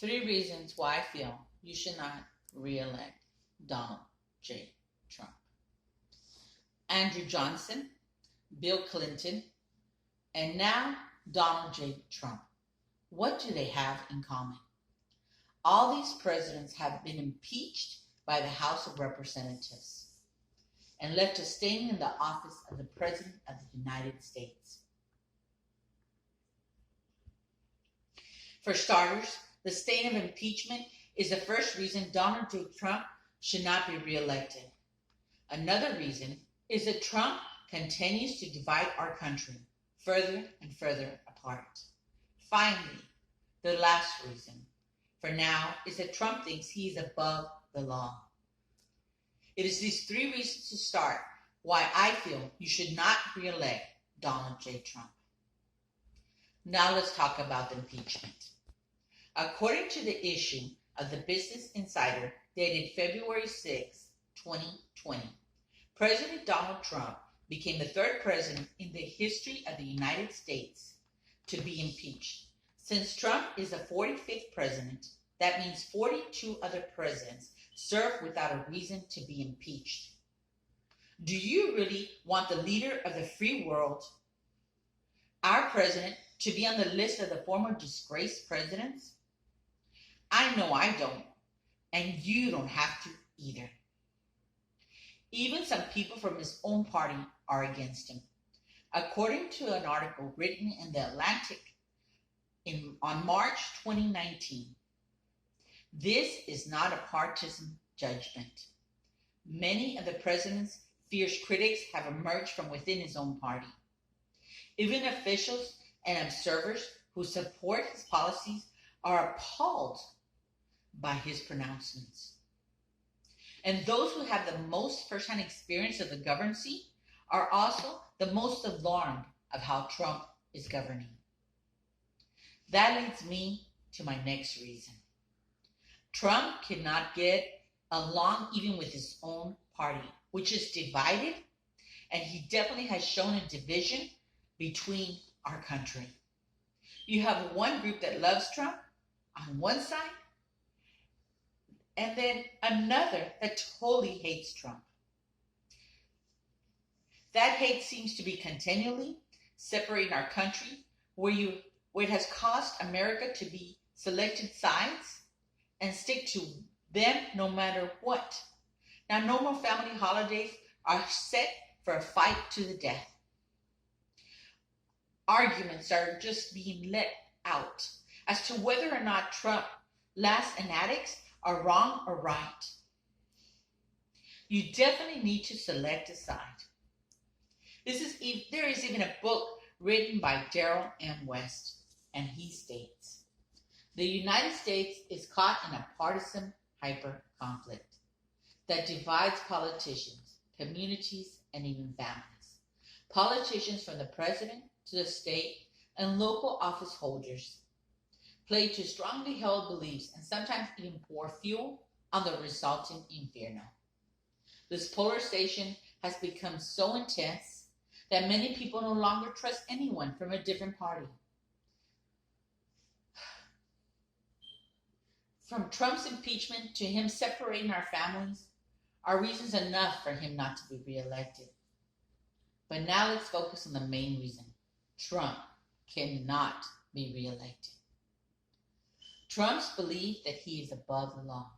Three reasons why I feel you should not re-elect Donald J. Trump. Andrew Johnson, Bill Clinton, and now Donald J. Trump. What do they have in common? All these presidents have been impeached by the House of Representatives and left to staying in the office of the President of the United States. For starters, the stain of impeachment is the first reason Donald J. Trump should not be reelected. Another reason is that Trump continues to divide our country further and further apart. Finally, the last reason, for now, is that Trump thinks he is above the law. It is these three reasons to start why I feel you should not re-elect Donald J. Trump. Now let's talk about the impeachment. According to the issue of the Business Insider dated February 6, 2020, President Donald Trump became the third president in the history of the United States to be impeached. Since Trump is the 45th president, that means 42 other presidents served without a reason to be impeached. Do you really want the leader of the free world, our president, to be on the list of the former disgraced presidents? I know I don't, and you don't have to either. Even some people from his own party are against him. According to an article written in The Atlantic on March 2019, this is not a partisan judgment. Many of the president's fierce critics have emerged from within his own party. Even officials and observers who support his policies are appalled by his pronouncements. And those who have the most firsthand experience of the governance are also the most alarmed of how Trump is governing. That leads me to my next reason. Trump cannot get along even with his own party, which is divided, and he definitely has shown a division between our country. You have one group that loves Trump on one side, and then another that totally hates Trump. That hate seems to be continually separating our country, where it has caused America to be selected sides and stick to them no matter what. Now, no more family holidays are set for a fight to the death. Arguments are just being let out as to whether or not Trump last and addicts are wrong or right. You definitely need to select a side. There is even a book written by Daryl M. West, and he states, the United States is caught in a partisan hyper-conflict that divides politicians, communities, and even families. Politicians from the president to the state and local office holders play to strongly held beliefs and sometimes even pour fuel on the resulting inferno. This polarization has become so intense that many people no longer trust anyone from a different party. From Trump's impeachment to him separating our families are reasons enough for him not to be reelected. But now let's focus on the main reason. Trump cannot be reelected. Trump's belief that he is above the law.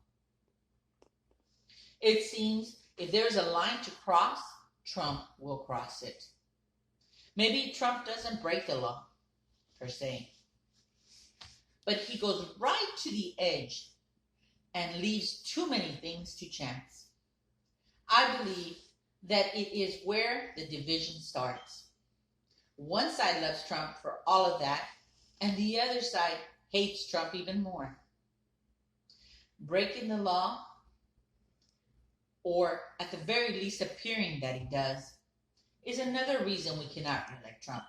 It seems if there's a line to cross, Trump will cross it. Maybe Trump doesn't break the law, per se, but he goes right to the edge and leaves too many things to chance. I believe that it is where the division starts. One side loves Trump for all of that, and the other side hates Trump even more. Breaking the law, or at the very least appearing that he does, is another reason we cannot reelect Trump.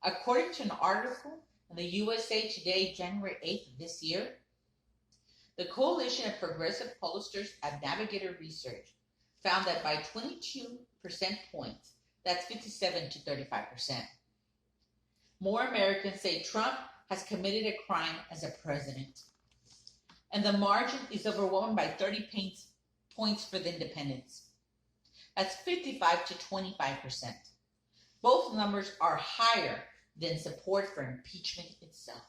According to an article in the USA Today, January 8th of this year, the coalition of progressive pollsters at Navigator Research found that by 22% points, that's 57 to 35%, more Americans say Trump has committed a crime as a president. and the margin is overwhelmed by 30 points for the independents. That's 55 to 25%. Both numbers are higher than support for impeachment itself.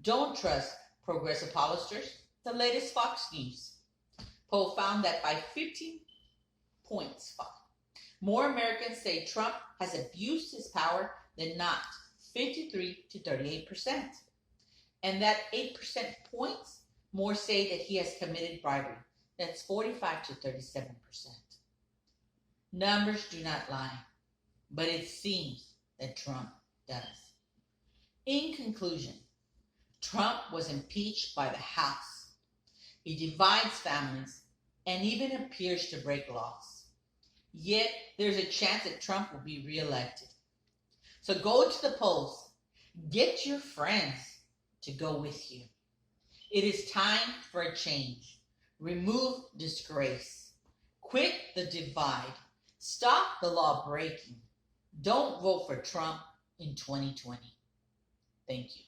Don't trust progressive pollsters, the latest Fox News. Poll found that by 15 points, more Americans say Trump has abused his power than not, 53 to 38%. And that 8% points more say that he has committed bribery. That's 45 to 37%. Numbers do not lie, but it seems that Trump does. In conclusion, Trump was impeached by the House. He divides families and even appears to break laws. Yet, there's a chance that Trump will be reelected. So go to the polls. Get your friends to go with you. It is time for a change. Remove disgrace. Quit the divide. Stop the law breaking. Don't vote for Trump in 2020. Thank you.